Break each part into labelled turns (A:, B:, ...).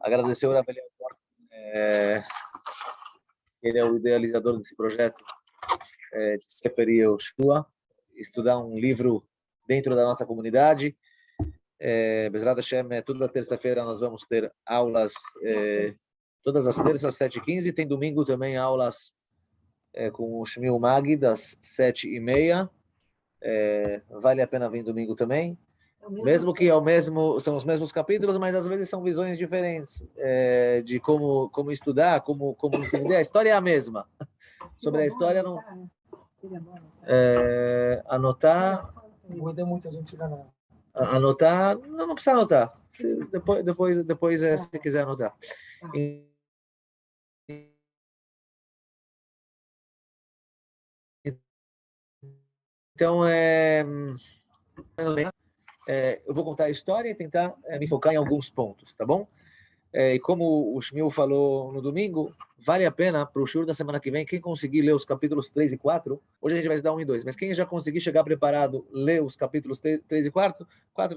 A: agradecer o Ravel, ele é o idealizador desse projeto de Sefer Yehoshua, estudar um livro dentro da nossa comunidade. Bezrat Hashem, toda terça-feira nós vamos ter aulas, todas as terças, 7h15, tem domingo também aulas com o Shmuel Mag, das 7h30. Vale a pena vir domingo também. Mesmo que são os mesmos capítulos, mas às vezes são visões diferentes de como estudar, como entender. A história é a mesma. Sobre a história, não anotar. Anotar, não precisa anotar. Depois se quiser anotar. Então, eu vou contar a história e tentar me focar em alguns pontos, tá bom? E como o Shmuel falou no domingo, vale a pena para o shiur da semana que vem, quem conseguir ler os capítulos 3 e 4, hoje a gente vai estudar 1 e 2, mas quem já conseguir chegar preparado, ler os capítulos 3 e 4,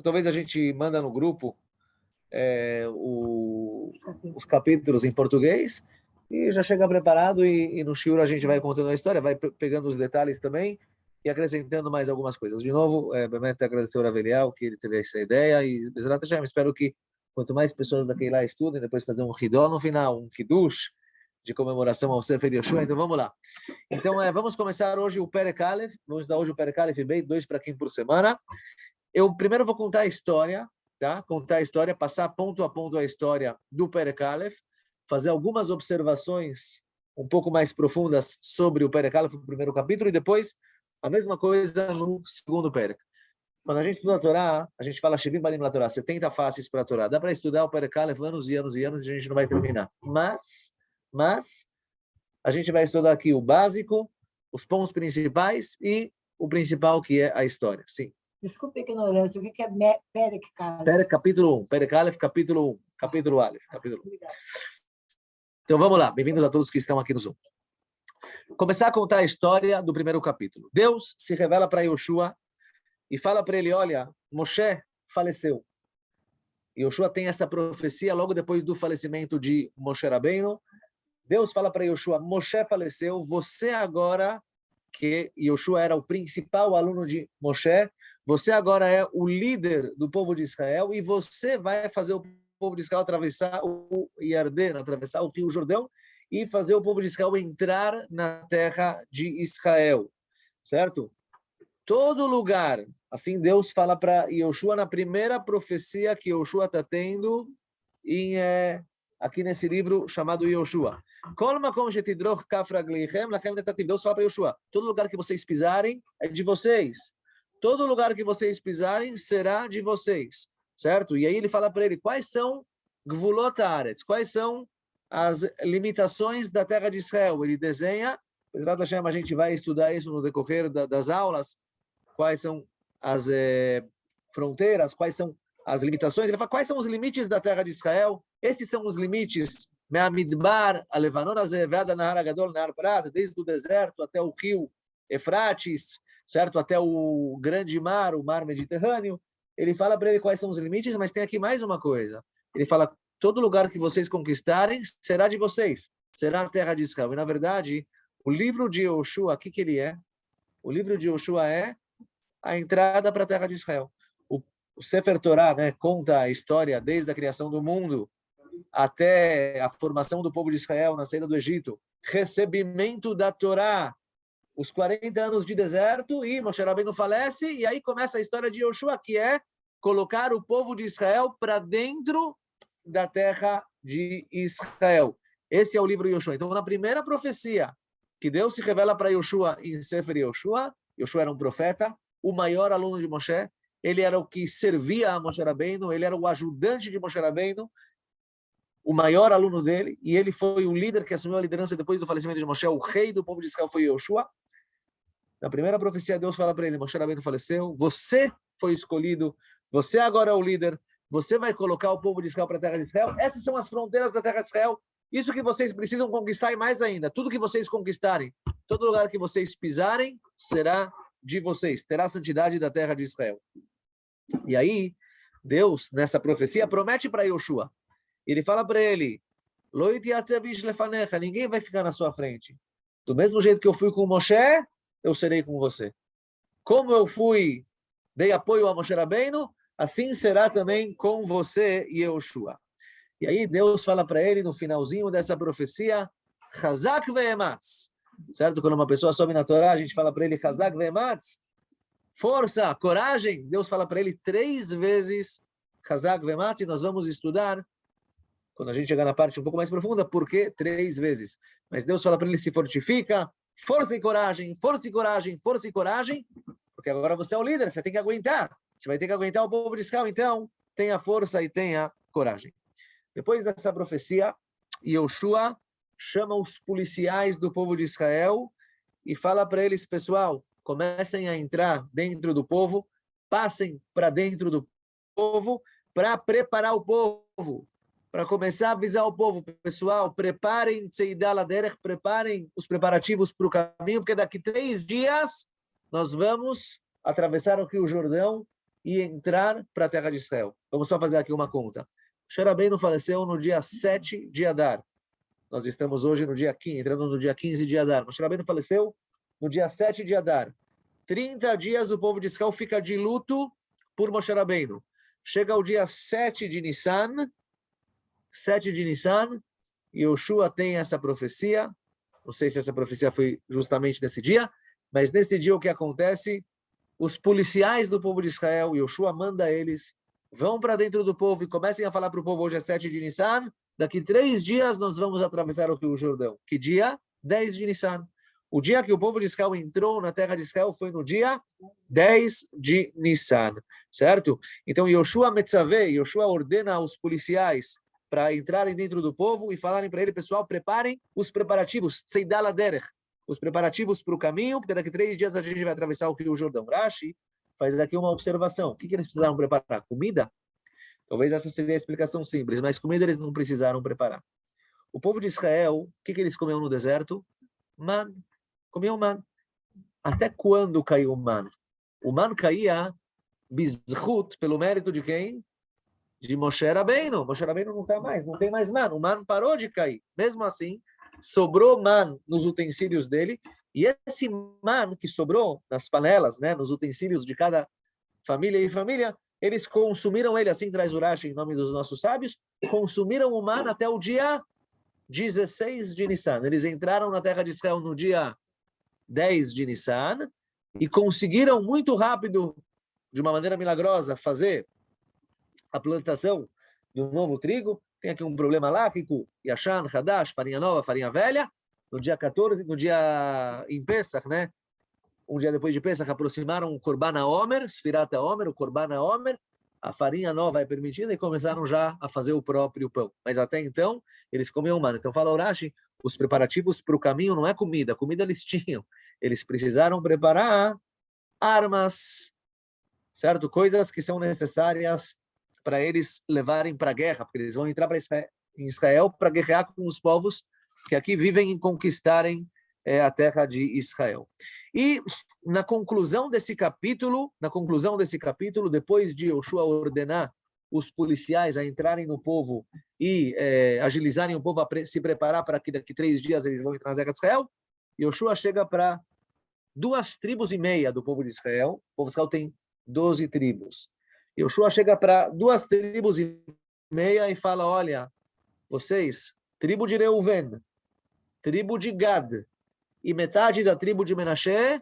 A: talvez a gente manda no grupo os capítulos em português, e já chega preparado, e no shiur a gente vai contando a história, vai pegando os detalhes também, e acrescentando mais algumas coisas. De novo, realmente agradecer ao Ravelial, que ele teve essa ideia, e Bezrat Hashem, espero que quanto mais pessoas daqui lá estudem, depois fazer um Hidó no final, um Kiddush, de comemoração ao Sefer Yehoshua. Então vamos lá. Então vamos começar hoje o Perek Aleph, vamos dar hoje o Perek Aleph bem, 2 para 15 por semana. Eu primeiro vou contar a história, tá? Contar a história, passar ponto a ponto a história do Perek Aleph, fazer algumas observações um pouco mais profundas sobre o Perek Aleph, o primeiro capítulo, e depois a mesma coisa no segundo Perek. Quando a gente estuda a Torá, a gente fala Shevim Banim la Torá, 70 faces para a Torá. Dá para estudar o Perek Aleph anos e anos e anos e a gente não vai terminar. Mas a gente vai estudar aqui o básico, os pontos principais e o principal, que é a história. Sim.
B: Desculpe a ignorância, o que é Perek Aleph?
A: Perek, capítulo 1. Perek Aleph, capítulo 1. Capítulo Aleph. Capítulo 1. Então vamos lá. Bem-vindos a todos que estão aqui no Zoom. Começar a contar a história do primeiro capítulo. Deus se revela para Yehoshua e fala para ele, olha, Moshe faleceu. Yehoshua tem essa profecia logo depois do falecimento de Moshe Rabbeinu. Deus fala para Yehoshua, Moshe faleceu, você agora, que Yehoshua era o principal aluno de Moshe, você agora é o líder do povo de Israel e você vai fazer o povo de Israel atravessar o Iardê, atravessar o Rio Jordão e fazer o povo de Israel entrar na terra de Israel, certo? Todo lugar, assim Deus fala para Yehoshua na primeira profecia que Yehoshua está tendo aqui nesse livro chamado Yehoshua. Deus fala para Yehoshua, todo lugar que vocês pisarem é de vocês. Todo lugar que vocês pisarem será de vocês, certo? E aí ele fala para ele, quais são Gvulot Haaretz, quais são as limitações da terra de Israel. Ele desenha, Bezrat Hashem, a gente vai estudar isso no decorrer das aulas, quais são as fronteiras, quais são as limitações. Ele fala, quais são os limites da terra de Israel? Esses são os limites, Me'amidbar, a Levanon, Azevada, Nahar Agadol, Nahar Prat, desde o deserto até o rio Efrates, certo? Até o grande mar, o mar Mediterrâneo. Ele fala para ele quais são os limites, mas tem aqui mais uma coisa. Ele fala, todo lugar que vocês conquistarem será de vocês, será a terra de Israel. E, na verdade, o livro de Yehoshua, o que ele é? O livro de Yehoshua é a entrada para a terra de Israel. O Sefer Torah, né, conta a história desde a criação do mundo até a formação do povo de Israel na saída do Egito, recebimento da Torá, os 40 anos de deserto, e Moshe Rabbeinu falece, e aí começa a história de Yehoshua, que é colocar o povo de Israel para dentro da terra de Israel. Esse é o livro de Yehoshua. Então, na primeira profecia que Deus se revela para Yehoshua em Sefer Yehoshua, Yehoshua era um profeta, o maior aluno de Moshe, ele era o que servia a Moshe Rabbeinu, ele era o ajudante de Moshe Rabbeinu, o maior aluno dele, e ele foi o líder que assumiu a liderança depois do falecimento de Moshe, o rei do povo de Israel foi Yehoshua. Na primeira profecia, Deus fala para ele, Moshe Rabbeinu faleceu, você foi escolhido, você agora é o líder, você vai colocar o povo de Israel para a terra de Israel, essas são as fronteiras da terra de Israel, isso que vocês precisam conquistar e mais ainda, tudo que vocês conquistarem, todo lugar que vocês pisarem, será de vocês, terá a santidade da terra de Israel. E aí, Deus, nessa profecia, promete para Yehoshua, Ele fala para ele, Lo yityatzeh ish lefanecha, ninguém vai ficar na sua frente. Do mesmo jeito que eu fui com Moshe, eu serei com você. Como eu dei apoio a Moshe Rabbeinu, assim será também com você e Yoshua. E aí Deus fala para ele no finalzinho dessa profecia, Chazak ve'ematz. Certo? Quando uma pessoa sobe na Torá, a gente fala para ele, Chazak ve'ematz. Força, coragem. Deus fala para ele 3 vezes, Chazak ve'ematz, e nós vamos estudar, quando a gente chegar na parte um pouco mais profunda, por que 3 vezes? Mas Deus fala para ele, se fortifica, força e coragem, força e coragem, força e coragem, porque agora você é o líder, você tem que aguentar. Você vai ter que aguentar o povo de Israel, então tenha força e tenha coragem. Depois dessa profecia, Yoshua chama os policiais do povo de Israel e fala para eles, pessoal, comecem a entrar dentro do povo, passem para dentro do povo para preparar o povo, para começar a avisar o povo, pessoal, preparem preparem os preparativos para o caminho, porque daqui 3 dias nós vamos atravessar o Rio Jordão e entrar para a terra de Israel. Vamos só fazer aqui uma conta. Moshe Rabbeinu faleceu no dia 7 de Adar. Nós estamos hoje no dia 15, entrando no dia 15 de Adar. Moshe Rabbeinu faleceu no dia 7 de Adar. 30 dias o povo de Israel fica de luto por Moshe Rabbeinu. Chega o dia 7 de Nissan, e Yoshua tem essa profecia. Não sei se essa profecia foi justamente nesse dia, mas nesse dia o que acontece? Os policiais do povo de Israel, Yoshua manda eles, vão para dentro do povo e comecem a falar para o povo, hoje é 7 de Nissan, daqui 3 dias nós vamos atravessar o Rio Jordão. Que dia? 10 de Nissan. O dia que o povo de Israel entrou na terra de Israel foi no dia 10 de Nissan, certo? Então Yoshua Metzaveh, Yoshua ordena aos policiais para entrarem dentro do povo e falarem para ele, pessoal, preparem os preparativos, Seidal Aderech, os preparativos para o caminho, porque daqui 3 dias a gente vai atravessar o Rio Jordão. Rashi faz aqui uma observação. O que eles precisaram preparar? Comida? Talvez essa seria a explicação simples, mas comida eles não precisaram preparar. O povo de Israel, o que eles comiam no deserto? Man. Comiam man. Até quando caiu o man? O man caía bizchut, pelo mérito de quem? De Moshe Rabbeinu. Moshe Rabbeinu não está mais, não tem mais man. O man parou de cair. Mesmo assim, sobrou man nos utensílios dele, e esse man que sobrou nas panelas, né, nos utensílios de cada família e família, eles consumiram ele, assim traz Urashi em nome dos nossos sábios, consumiram o man até o dia 16 de Nissan. Eles entraram na terra de Israel no dia 10 de Nissan e conseguiram muito rápido, de uma maneira milagrosa, fazer a plantação do novo trigo. Tem aqui um problema lá, Kiko, Yashan, Hadash, farinha nova, farinha velha. No dia 14, no dia em Pesach, né? Um dia depois de Pesach, aproximaram o Korban HaOmer, Sfirat HaOmer, o Korban HaOmer. A farinha nova é permitida e começaram já a fazer o próprio pão. Mas até então, eles comiam man. Então fala Urashi, os preparativos para o caminho não é comida. Comida eles tinham. Eles precisaram preparar armas, certo? Coisas que são necessárias para eles levarem para a guerra, porque eles vão entrar em Israel para guerrear com os povos que aqui vivem e conquistarem a terra de Israel. E na conclusão desse capítulo, depois de Yoshua ordenar os policiais a entrarem no povo e agilizarem o povo a se preparar para que daqui 3 dias eles vão entrar na terra de Israel, Yoshua chega para 2,5 tribos do povo de Israel. O povo de Israel tem 12 tribos. Yoshua chega para 2,5 tribos e fala, olha, vocês, tribo de Reuven, tribo de Gad e metade da tribo de Menashe,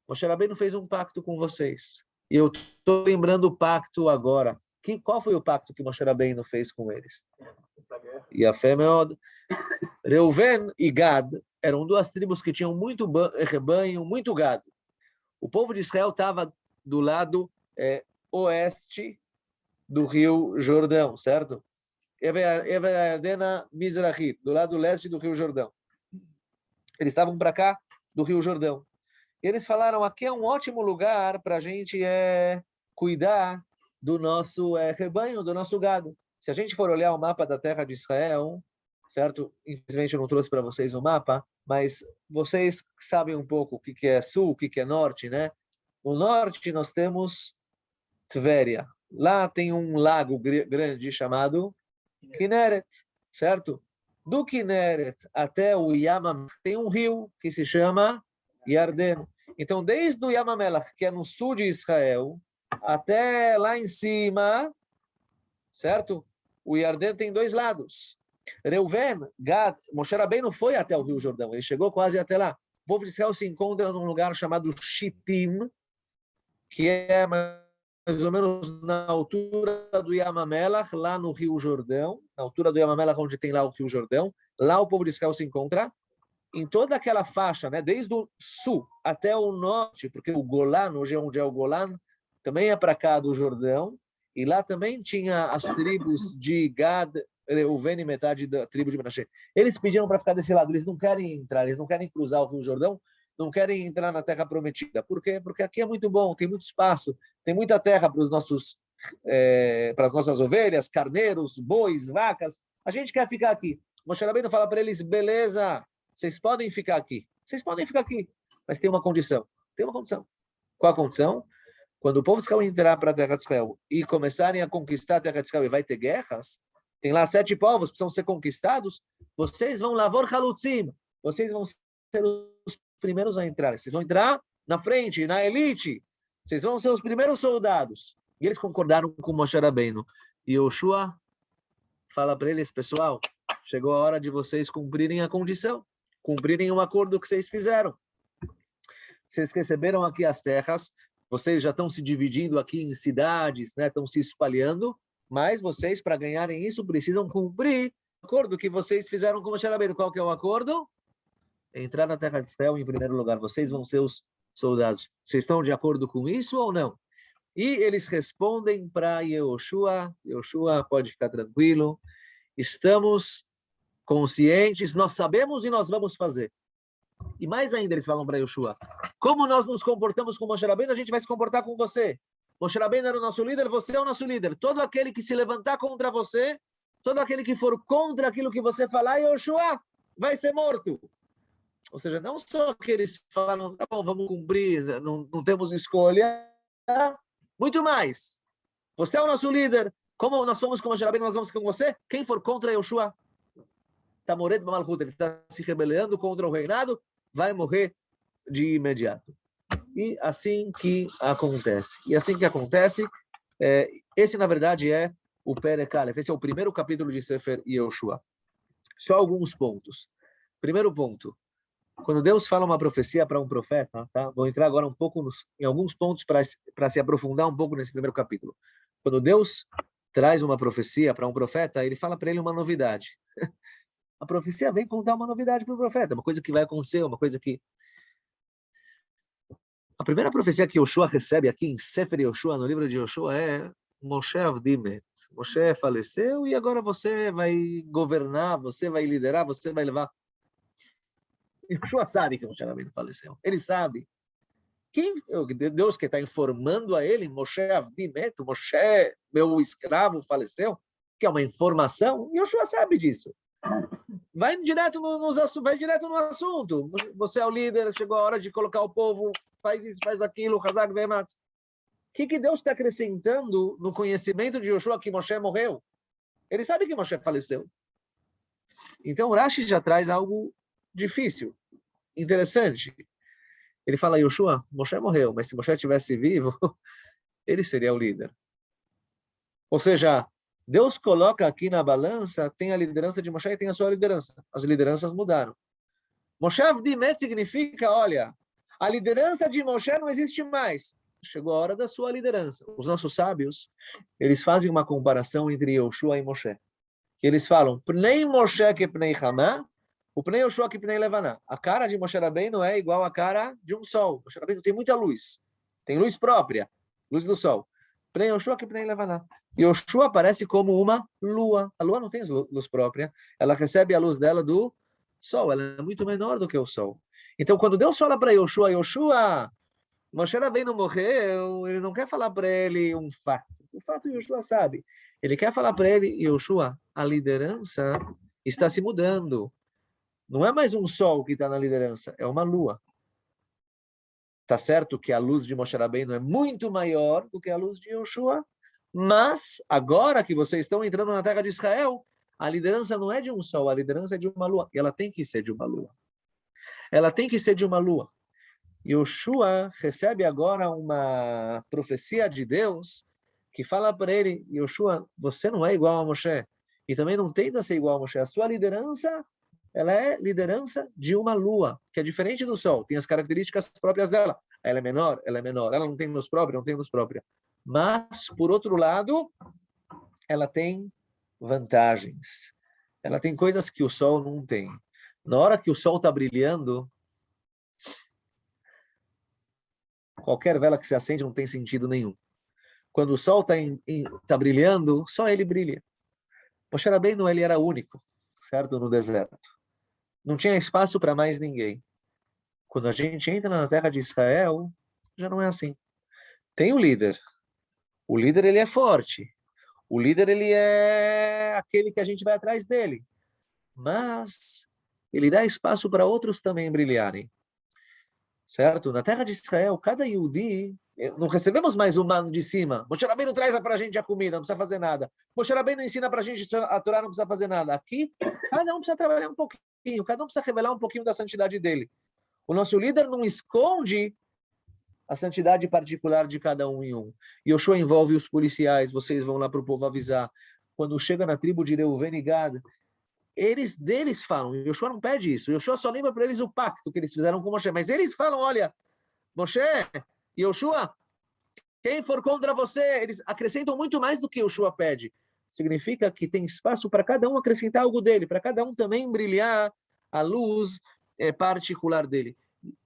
A: Moshe Rabbeinu fez um pacto com vocês. E eu estou lembrando o pacto agora. Qual foi o pacto que Moshe Rabbeinu fez com eles? Yafé Meod. Reuven e Gad eram 2 tribos que tinham muito rebanho, muito gado. O povo de Israel estava do lado oeste do Rio Jordão, certo? Everdena Mizrahit, do lado leste do Rio Jordão. Eles estavam para cá do Rio Jordão. E eles falaram, aqui é um ótimo lugar para a gente cuidar do nosso rebanho, do nosso gado. Se a gente for olhar o mapa da terra de Israel, certo? Infelizmente eu não trouxe para vocês o mapa, mas vocês sabem um pouco o que é sul, o que é norte, né? No norte nós temos Tvéria. Lá tem um lago grande chamado Kinneret, certo? Do Kinneret até o Yamam tem um rio que se chama Yarden. Então, desde o Yamamelach, que é no sul de Israel, até lá em cima, certo? O Yarden tem dois lados. Reuven, Gad, Moshe Rabbeinu foi até o Rio Jordão, ele chegou quase até lá. O povo de Israel se encontra num lugar chamado Shittim, que é mais ou menos na altura do Yamamelach, lá no Rio Jordão, na altura do Yamamelach, onde tem lá o Rio Jordão. Lá o povo de Israel se encontra. Em toda aquela faixa, né, desde o sul até o norte, porque o Golan, hoje onde é o Golan, também é para cá do Jordão, e lá também tinha as tribos de Gad, Reuven e metade da tribo de Menashe. Eles pediram para ficar desse lado, eles não querem entrar, eles não querem cruzar o Rio Jordão, não querem entrar na Terra Prometida. Por quê? Porque aqui é muito bom, tem muito espaço, tem muita terra para os nossos, para as nossas ovelhas, carneiros, bois, vacas. A gente quer ficar aqui. Moshe Rabbeinu fala para eles, beleza, vocês podem ficar aqui. Vocês podem ficar aqui. Mas tem uma condição. Tem uma condição. Qual a condição? Quando o povo de Israel entrar para a terra de Israel e começarem a conquistar a terra de Israel e vai ter guerras, tem lá 7 povos que precisam ser conquistados, vocês vão lavor halutzim. Vocês vão ser os primeiros a entrar. Vocês vão entrar na frente, na elite. Vocês vão ser os primeiros soldados. E eles concordaram com Moshe Rabbeinu. E Yoshua fala para eles, pessoal, chegou a hora de vocês cumprirem a condição, cumprirem o acordo que vocês fizeram. Vocês receberam aqui as terras, vocês já estão se dividindo aqui em cidades, né? Estão se espalhando, mas vocês, para ganharem isso, precisam cumprir o acordo que vocês fizeram com Moshe Rabbeinu. Qual que é o acordo? Entrar na terra de Israel em primeiro lugar. Vocês vão ser os soldados. Vocês estão de acordo com isso ou não? E eles respondem para Yehoshua, Yehoshua, pode ficar tranquilo, estamos conscientes, nós sabemos e nós vamos fazer. E mais ainda eles falam para Yehoshua, como nós nos comportamos com Moshe Rabbeinu, a gente vai se comportar com você. Moshe Rabbeinu era o nosso líder, você é o nosso líder. Todo aquele que se levantar contra você, todo aquele que for contra aquilo que você falar, Yehoshua, vai ser morto. Ou seja, não só que eles falam, tá bom, vamos cumprir, não temos escolha, muito mais. Você é o nosso líder, como nós fomos com Moshe Rabbeinu, nós vamos com você. Quem for contra Yehoshua, está morrendo de Malchut, ele está se rebelando contra o reinado, vai morrer de imediato. E assim que acontece. E assim que acontece, esse na verdade é o Perek Aleph, esse é o primeiro capítulo de Sefer Yehoshua. Só alguns pontos. Primeiro ponto, quando Deus fala uma profecia para um profeta, tá? Vou entrar agora um pouco em alguns pontos para se aprofundar um pouco nesse primeiro capítulo. Quando Deus traz uma profecia para um profeta, ele fala para ele uma novidade. A profecia vem contar uma novidade para o profeta, uma coisa que vai acontecer, uma coisa que... A primeira profecia que Yoshua recebe aqui em Sefer Yoshua, no livro de Yoshua, é Moshe Avdimet. Moshe faleceu e agora você vai governar, você vai liderar, você vai levar... Yoshua sabe que Moshe Rabbeinu faleceu. Ele sabe. Deus que está informando a ele, Moshe Avdimet, Moshe, meu escravo, faleceu, que é uma informação, Yoshua sabe disso. Vai direto no assunto. Você é o líder, chegou a hora de colocar o povo, faz isso, faz aquilo, Hazak Vematz. O que Deus está acrescentando no conhecimento de Yoshua que Moshe morreu? Ele sabe que Moshe faleceu. Então, Rashi já traz algo difícil, interessante. Ele fala, Yoshua, Moshe morreu, mas se Moshe estivesse vivo, ele seria o líder. Ou seja, Deus coloca aqui na balança, tem a liderança de Moshe e tem a sua liderança. As lideranças mudaram. Moshe Avdimet significa, olha, a liderança de Moshe não existe mais. Chegou a hora da sua liderança. Os nossos sábios, eles fazem uma comparação entre Yoshua e Moshe. Eles falam, Pnei Moshe que Pnei Hamá, o Pnei Yoshua que Pnei Levaná. A cara de Moshe Rabbeinu é igual à cara de um sol. Moshe Rabbeinu tem muita luz. Tem luz própria, luz do sol. Pnei Yoshua que Pnei Levaná. Yoshua aparece como uma lua. A lua não tem luz própria. Ela recebe a luz dela do sol. Ela é muito menor do que o sol. Então, quando Deus fala para Yoshua, Yoshua, Moshe Rabbeinu morreu, ele não quer falar para ele um fato. O fato Yoshua sabe. Ele quer falar para ele, Yoshua, a liderança está se mudando. Não é mais um sol que está na liderança, é uma lua. Está certo que a luz de Moshe Rabbeinu é muito maior do que a luz de Yoshua, mas agora que vocês estão entrando na terra de Israel, A liderança não é de um sol, a liderança é de uma lua. E ela tem que ser de uma lua. Ela tem que ser de uma lua. Yoshua recebe agora uma profecia de Deus que fala para ele, Yoshua, você não é igual a Moshe. E também não tenta ser igual a Moshe. A sua liderança, ela é liderança de uma lua, que é diferente do sol. Tem as características próprias dela. Ela é menor, ela é menor. Ela não tem luz própria, não tem luz própria. Mas, por outro lado, ela tem vantagens. Ela tem coisas que o sol não tem. Na hora que o sol está brilhando, qualquer vela que se acende não tem sentido nenhum. Quando o sol está brilhando, só ele brilha. Moshe Rabbeinu, ele era único, certo? No deserto. Não tinha espaço para mais ninguém. Quando a gente entra na terra de Israel, já não é assim. Tem o líder. O líder, ele é forte. O líder, ele é aquele que a gente vai atrás dele. Mas ele dá espaço para outros também brilharem. Certo? Na terra de Israel, cada Yehudi, não recebemos mais um mano de cima. Moshe Rabbeinu traz para a gente a comida, não precisa fazer nada. Moshe Rabbeinu ensina para a gente a Torá, não precisa fazer nada. Aqui, cada um precisa trabalhar um pouquinho, cada um precisa revelar um pouquinho da santidade dele. O nosso líder não esconde a santidade particular de cada um em um. E Yoshua envolve os policiais, vocês vão lá para o povo avisar. Quando chega na tribo de Reuven e Gad, eles deles falam, Yoshua não pede isso, Yoshua só lembra para eles o pacto que eles fizeram com Moshe, mas eles falam, olha, Moshe, Yoshua, quem for contra você, eles acrescentam muito mais do que Yoshua pede. Significa que tem espaço para cada um acrescentar algo dele, para cada um também brilhar a luz particular dele.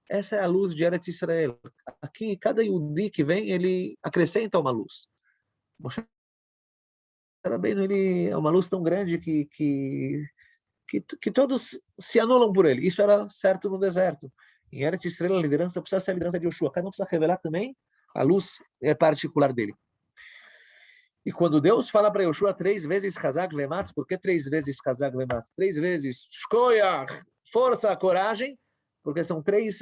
A: Essa é a luz de Eretz Israel. Aqui, cada Yehudi que vem, ele acrescenta uma luz. Moshe Rabbeinu, ele é uma luz tão grande que todos se anulam por ele. Isso era certo no deserto. Em Eretz Israel, a liderança precisa ser a liderança de Yoshua. Cada um precisa revelar também a luz particular dele. E quando Deus fala para Yoshua 3 vezes Hazak Vematz, por que 3 vezes Hazak Vematz? 3 vezes Shkoyach, força, coragem, porque são três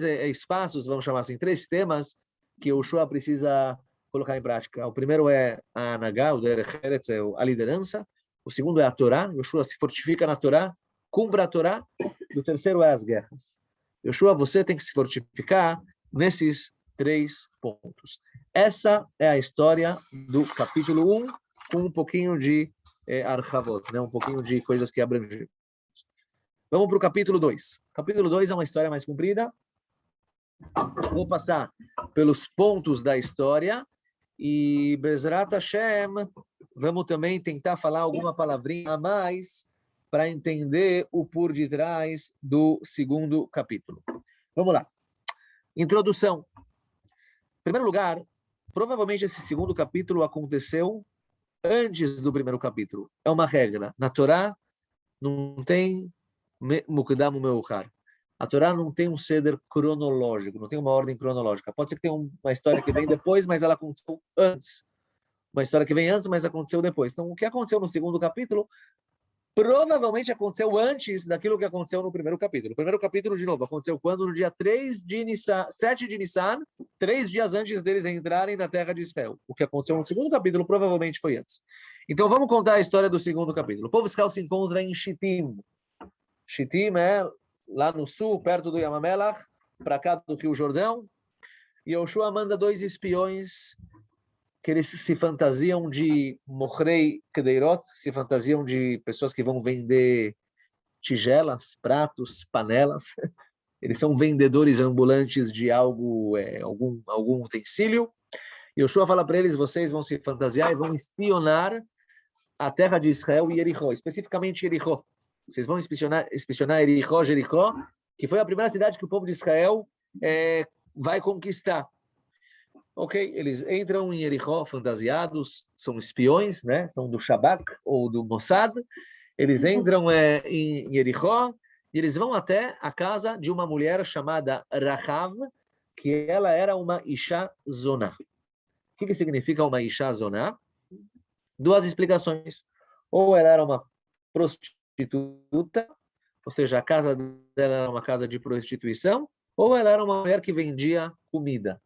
A: espaços, vamos chamar assim, 3 temas que Yoshua precisa colocar em prática. O primeiro é a Anagá, o Derech Eretz, a liderança. O segundo é a Torá. Yoshua se fortifica na Torá, cumpre a Torá. E o terceiro é as guerras. Yoshua, você tem que se fortificar nesses 3 pontos. Essa é a história do capítulo 1, com um pouquinho de archavot, né? Um pouquinho de coisas que abrangem. Vamos para o capítulo 2. Capítulo 2 é uma história mais comprida. Vou passar pelos pontos da história e, Bezrat Hashem, vamos também tentar falar alguma palavrinha a mais para entender o por detrás do segundo capítulo. Vamos lá. Introdução. Em primeiro lugar, provavelmente esse segundo capítulo aconteceu antes do primeiro capítulo. É uma regra. Na Torá não tem Mukdam Meuchar. A Torá não tem um ceder cronológico, não tem uma ordem cronológica. Pode ser que tenha uma história que vem depois, mas ela aconteceu antes. Uma história que vem antes, mas aconteceu depois. Então, o que aconteceu no segundo capítulo provavelmente aconteceu antes daquilo que aconteceu no primeiro capítulo. O primeiro capítulo, de novo, aconteceu quando? No dia 7 de Nissan, 3 dias antes deles entrarem na terra de Israel. O que aconteceu no segundo capítulo provavelmente foi antes. Então, vamos contar a história do segundo capítulo. O povo Israel se encontra em Shittim. Shittim é lá no sul, perto do Yamamelach, para cá do Rio Jordão. E Yoshua manda 2 espiões que eles se fantasiam de Mochrei Kedeirot, se fantasiam de pessoas que vão vender tigelas, pratos, panelas. Eles são vendedores ambulantes de algo, algum utensílio. E Yoshua fala para eles, vocês vão se fantasiar e vão espionar a terra de Israel e Jericó, especificamente Jericó. Vocês vão inspecionar Jericó, que foi a primeira cidade que o povo de Israel vai conquistar. Ok, eles entram em Jericó fantasiados, são espiões, né? São do Shabak ou do Mossad. Eles entram em Jericó e eles vão até a casa de uma mulher chamada Rahav, que ela era uma Isha Zoná. O que significa uma Isha Zoná? 2 explicações. Ou ela era uma prostituta, ou seja, a casa dela era uma casa de prostituição, ou ela era uma mulher que vendia comida.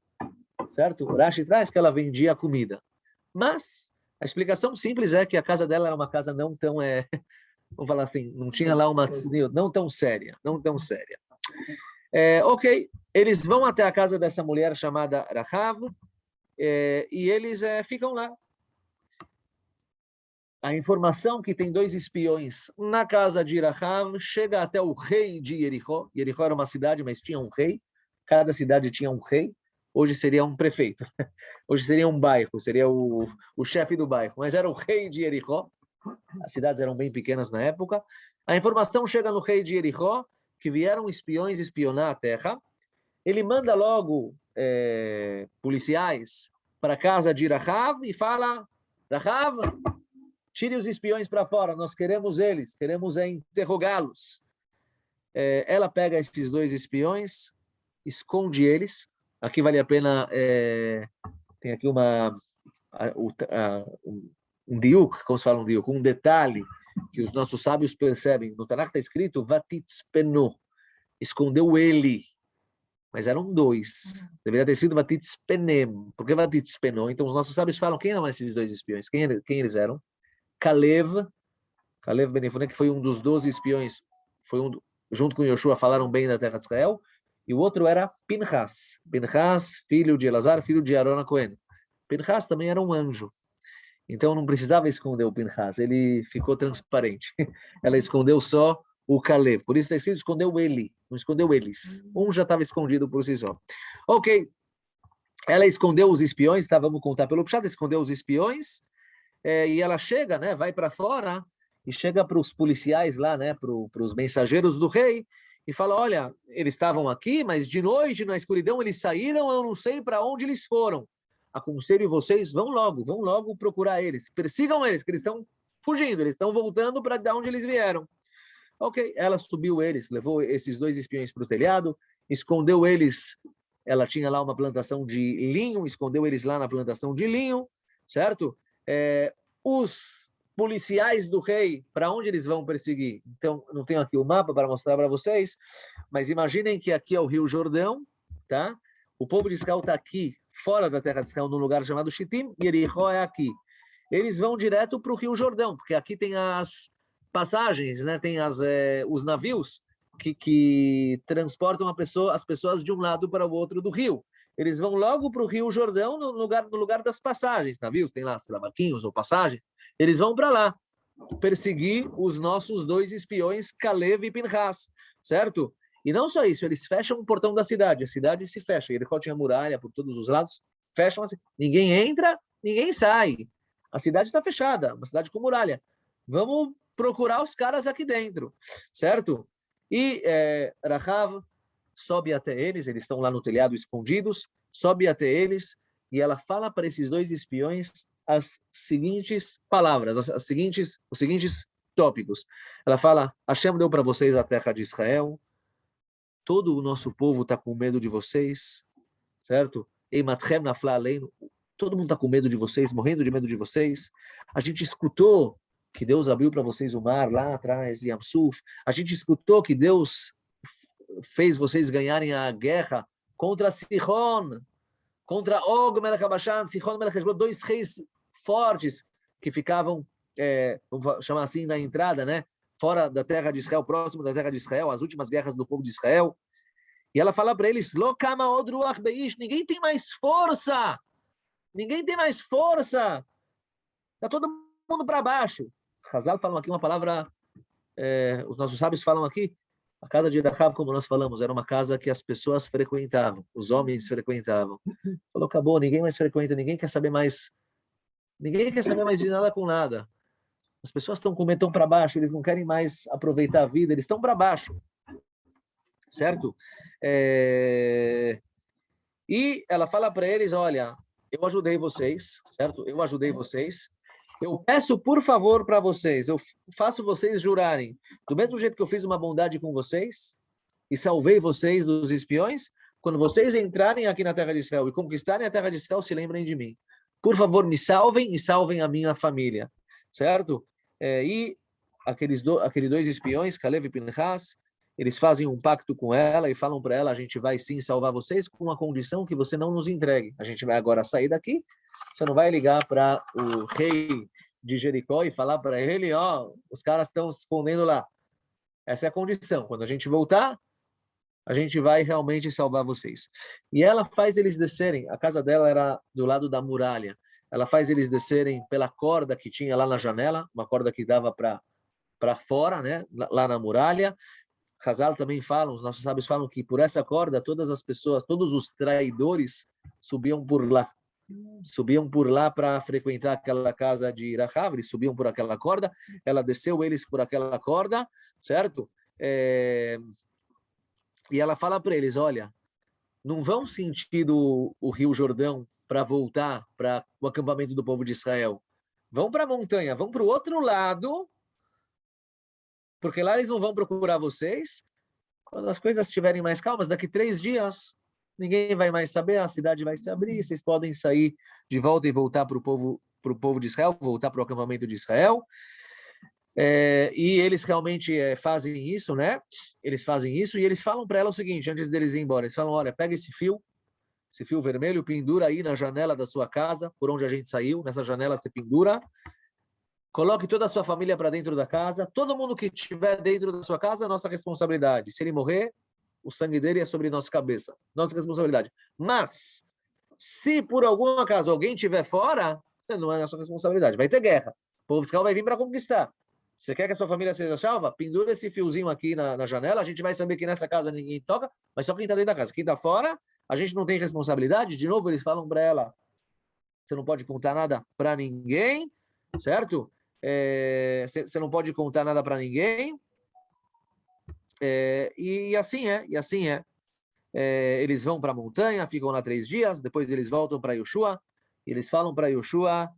A: Certo? Rashi traz que ela vendia comida. Mas A explicação simples é que a casa dela era uma casa não tão, vamos falar assim, não tinha lá uma não tão séria, não tão séria. Ok, eles vão até a casa dessa mulher chamada Rahav, e eles ficam lá. A informação que tem 2 espiões na casa de Rahav chega até o rei de Jericó. Jericó era uma cidade, mas tinha um rei. Cada cidade tinha um rei. Hoje seria um prefeito. Hoje seria um bairro, seria o chefe do bairro. Mas era o rei de Jericó. As cidades eram bem pequenas na época. A informação chega no rei de Jericó, que vieram espiões espionar a terra. Ele manda logo policiais para a casa de Rahav e fala: Rahav, tire os espiões para fora, nós queremos eles, queremos interrogá-los. Ela pega esses 2 espiões, esconde eles. Aqui vale a pena, tem aqui um diuk, como se fala um diuk, um detalhe que os nossos sábios percebem. No Tanakh está escrito, vatitzpenu, escondeu ele, mas eram 2. Deveria ter sido vatitzpenem. Por que vatitzpenu? Então os nossos sábios falam, quem eram esses 2 espiões? Quem eles eram? Kalev Ben Yefuneh, que foi um dos 12 espiões, junto com Yoshua, falaram bem da terra de Israel, e o outro era Pinchas, filho de Elazar, filho de Aaron Cohen. Pinchas também era um anjo, então não precisava esconder o Pinchas, ele ficou transparente. Ela escondeu só o Kalev, por isso está escrito, escondeu ele, não escondeu eles. Um já estava escondido por si só. Ok, ela escondeu os espiões, tá, vamos contar pelo Pshat, escondeu os espiões, e ela chega, né, vai para fora, e chega para os policiais lá, né, para os mensageiros do rei, e fala, olha, eles estavam aqui, mas de noite, na escuridão, eles saíram, eu não sei para onde eles foram. Aconselho vocês, vão logo procurar eles, persigam eles, que eles estão fugindo, eles estão voltando para de onde eles vieram. Ok, ela subiu eles, levou esses 2 espiões para o telhado, escondeu eles, ela tinha lá uma plantação de linho, escondeu eles lá na plantação de linho, certo? Os policiais do rei, para onde eles vão perseguir? Então, não tenho aqui o mapa para mostrar para vocês, mas imaginem que aqui é o Rio Jordão, tá? O povo de Israel está aqui, fora da terra de Israel, num lugar chamado Shittim, e Jericó é aqui. Eles vão direto para o Rio Jordão, porque aqui tem as passagens, né? Tem os navios que transportam as pessoas de um lado para o outro do rio. Eles vão logo para o Rio Jordão, no lugar das passagens, navios, tem lá, sei lá, barquinhos ou passagens, eles vão para lá, perseguir os nossos 2 espiões, Kalev e Pinchas, certo? E não só isso, eles fecham o portão da cidade, a cidade se fecha, Jericó tinha muralha por todos os lados, fecham assim, ninguém entra, ninguém sai, a cidade está fechada, uma cidade com muralha, vamos procurar os caras aqui dentro, certo? E Rahav sobe até eles estão lá no telhado escondidos, sobe até eles, e ela fala para esses 2 espiões as seguintes palavras, os seguintes tópicos. Ela fala, Hashem deu para vocês a terra de Israel, todo o nosso povo está com medo de vocês, certo? Eimatchem nafla aleinu, todo mundo está com medo de vocês, morrendo de medo de vocês. A gente escutou que Deus abriu para vocês o mar lá atrás, Yam Suf. A gente escutou que Deus fez vocês ganharem a guerra contra Sihon, contra Og Melech HaBashan, Sihon Melech Heshbon, 2 reis fortes que ficavam, vamos chamar assim, na entrada, né? Fora da terra de Israel, próximo da terra de Israel, as últimas guerras do povo de Israel. E ela fala para eles, Lo kama od ruach beish, ninguém tem mais força, ninguém tem mais força, está todo mundo para baixo. Hazal falam aqui uma palavra, os nossos sábios falam aqui, a casa de Rahav, como nós falamos, era uma casa que as pessoas frequentavam, os homens frequentavam. Falou, acabou, ninguém mais frequenta, ninguém quer saber mais de nada com nada. As pessoas estão com medo, estão para baixo, eles não querem mais aproveitar a vida, eles estão para baixo. Certo? E ela fala para eles, olha, eu ajudei vocês, certo? Eu ajudei vocês. Eu peço, por favor, para vocês, eu faço vocês jurarem, do mesmo jeito que eu fiz uma bondade com vocês e salvei vocês dos espiões, quando vocês entrarem aqui na terra de Israel e conquistarem a terra de Israel, se lembrem de mim. Por favor, me salvem e salvem a minha família, certo? E aqueles 2 espiões, Kalev e Pinchas, eles fazem um pacto com ela e falam para ela, a gente vai sim salvar vocês com a condição que você não nos entregue. A gente vai agora sair daqui, você não vai ligar para o rei de Jericó e falar para ele, ó, os caras estão se escondendo lá. Essa é a condição. Quando a gente voltar, a gente vai realmente salvar vocês. E ela faz eles descerem, a casa dela era do lado da muralha, ela faz eles descerem pela corda que tinha lá na janela, uma corda que dava para fora, né, lá na muralha. Hazal também falam, os nossos sábios falam que por essa corda todas as pessoas, todos os traidores subiam por lá. Subiam por lá para frequentar aquela casa de Rahav, eles subiam por aquela corda, ela desceu eles por aquela corda, certo? E ela fala para eles, olha, não vão sentido o Rio Jordão para voltar para o acampamento do povo de Israel. Vão para a montanha, vão para o outro lado, porque lá eles não vão procurar vocês. Quando as coisas estiverem mais calmas, daqui 3 dias, ninguém vai mais saber, a cidade vai se abrir, vocês podem sair de volta e voltar para o povo de Israel, voltar para o acampamento de Israel. E eles realmente fazem isso, né? Eles fazem isso e eles falam para ela o seguinte, antes deles ir embora, eles falam, olha, pega esse fio vermelho, pendura aí na janela da sua casa, por onde a gente saiu, nessa janela você pendura, coloque toda a sua família para dentro da casa, todo mundo que estiver dentro da sua casa é nossa responsabilidade. Se ele morrer, o sangue dele é sobre nossa cabeça, nossa responsabilidade. Mas, se por algum acaso alguém estiver fora, não é nossa responsabilidade, vai ter guerra. O povo fiscal vai vir para conquistar. Você quer que a sua família seja salva? Pendura esse fiozinho aqui na janela, a gente vai saber que nessa casa ninguém toca, mas só quem está dentro da casa. Quem está fora, a gente não tem responsabilidade. De novo, eles falam para ela, você não pode contar nada para ninguém, certo? Você não pode contar nada para ninguém. E assim é. Eles vão para a montanha, ficam lá 3 dias, depois eles voltam para Yoshua, e eles falam para Yoshua,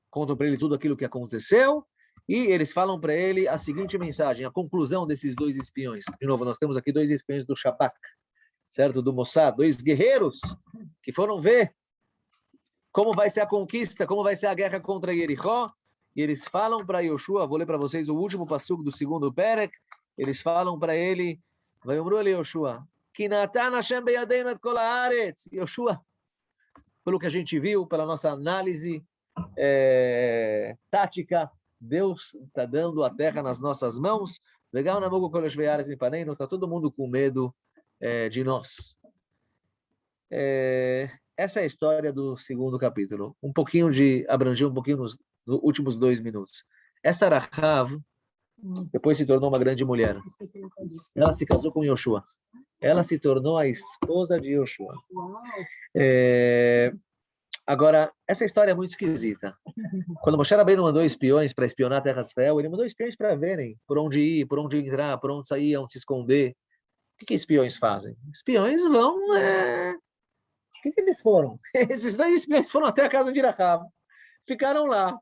A: contam para ele tudo aquilo que aconteceu, e eles falam para ele a seguinte mensagem, a conclusão desses 2 espiões. De novo, nós temos aqui 2 espiões do Shabak, certo? Do Mossad, 2 guerreiros que foram ver como vai ser a conquista, como vai ser a guerra contra Jericó, e eles falam para Yoshua, vou ler para vocês o último passuco do 2º Perek, eles falam para ele, Vayomru ele Yoshua, Ki natan Hashem beyadeinu et kol haaretz. Yoshua, pelo que a gente viu, pela nossa análise tática, Deus está dando a terra nas nossas mãos, legal, Namugo Kolosh Veyares Mipaneinu, está todo mundo com medo de nós. Essa é a história do 2º capítulo. Abrangeu um pouquinho nos últimos 2 minutos. Essa Rahav depois se tornou uma grande mulher. Ela se casou com Yoshua. Ela se tornou a esposa de Yoshua. Agora, essa história é muito esquisita. Quando Moshe Rabbeinu mandou espiões para espionar a terra de Israel, ele mandou espiões para verem por onde ir, por onde entrar, por onde sair, onde se esconder. O que espiões fazem? Espiões vão... O que eles foram? Esses 2 espiões foram até a casa de Rahav. Ficaram lá.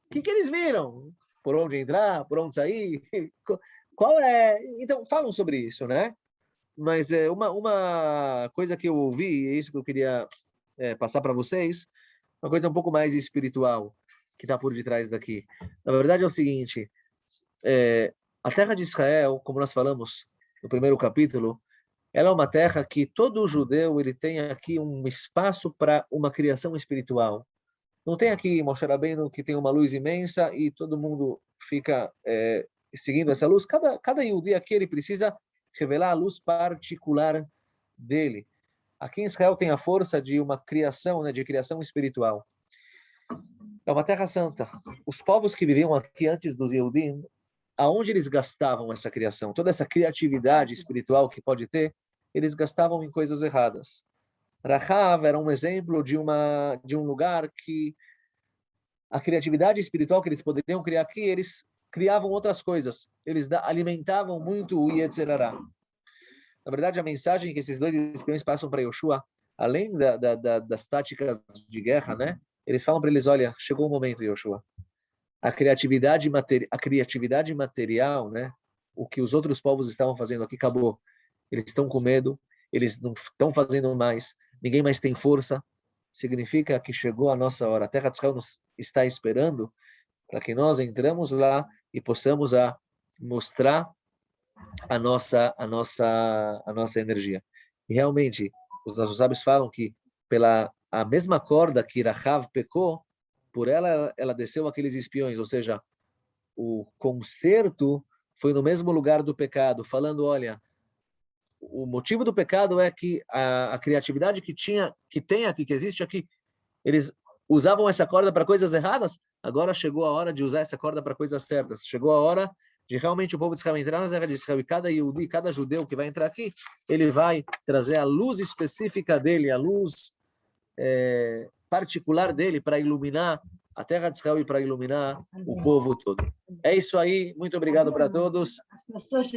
A: O que eles viram? Por onde entrar? Por onde sair? Qual é? Então, falam sobre isso, né? Mas uma coisa que eu ouvi, é isso que eu queria passar para vocês, uma coisa um pouco mais espiritual que está por detrás daqui. Na verdade é o seguinte, a terra de Israel, como nós falamos no 1º capítulo, ela é uma terra que todo judeu ele tem aqui um espaço para uma criação espiritual. Não tem aqui Moshe Rabbeinu que tem uma luz imensa e todo mundo fica seguindo essa luz. Cada Yehudi aqui ele precisa revelar a luz particular dele. Aqui em Israel tem a força de uma criação, né, de criação espiritual. É uma terra santa. Os povos que viviam aqui antes dos Yehudim, aonde eles gastavam essa criação? Toda essa criatividade espiritual que pode ter, eles gastavam em coisas erradas. Rahav era um exemplo de um lugar que a criatividade espiritual que eles poderiam criar aqui, eles criavam outras coisas. Eles alimentavam muito o Yetzirará. Na verdade, a mensagem que esses 2 espiões passam para Yoshua, além das táticas de guerra, né? Eles falam para eles, olha, chegou o momento, Yoshua. A criatividade material, né? O que os outros povos estavam fazendo aqui, acabou. Eles estão com medo, eles não estão fazendo mais, ninguém mais tem força. Significa que chegou a nossa hora. A terra de Israel nos está esperando para que nós entramos lá e possamos mostrar a nossa energia. E realmente, os nossos sábios falam que pela a mesma corda que Rahav pecou, por ela desceu aqueles espiões, ou seja, o conserto foi no mesmo lugar do pecado, falando, olha, o motivo do pecado é que a criatividade que tem aqui, que existe aqui, eles usavam essa corda para coisas erradas, agora chegou a hora de usar essa corda para coisas certas. Chegou a hora de realmente o povo de Israel entrar na terra de Israel, e cada Yehudi, cada judeu que vai entrar aqui, ele vai trazer a luz específica dele, a luz particular dele para iluminar a terra de Israel e para iluminar o povo todo. É isso aí, muito obrigado para todos.
B: As pessoas